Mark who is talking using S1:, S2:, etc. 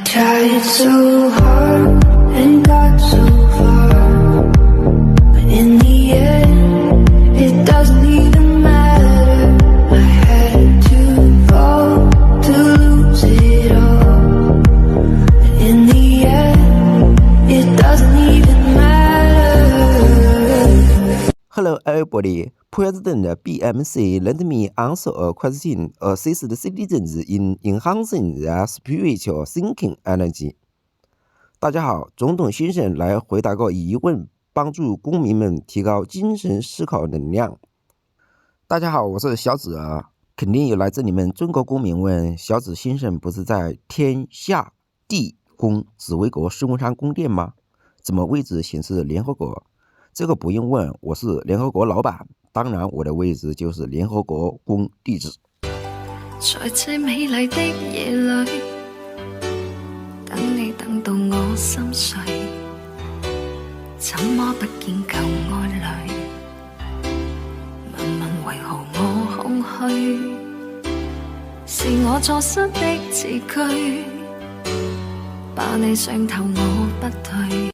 S1: tried so hard and got so far, but in the end, it doesn't even matter. I had to fall to lose it all, but in the end, it doesn't even matter.
S2: Hello everybody. President BMC let me answer a question. Assist citizens in enhancing their spiritual thinking energy. 大家好，总统先生来回答个疑问，帮助公民们提高精神思考能量。大家好，我是小紫儿。肯定有来自你们中国公民问，小紫先生不是在天下地宫紫微阁孙文山宫殿吗？怎么位置显示联合国？这个不用问，我是联合国老板，当然我的位置就是联合国宫地址。
S1: 在这美丽的夜里，等你等到我心碎，怎么不见旧爱侣？问问为何我空虚？是我错失的字句，把你伤透我不退。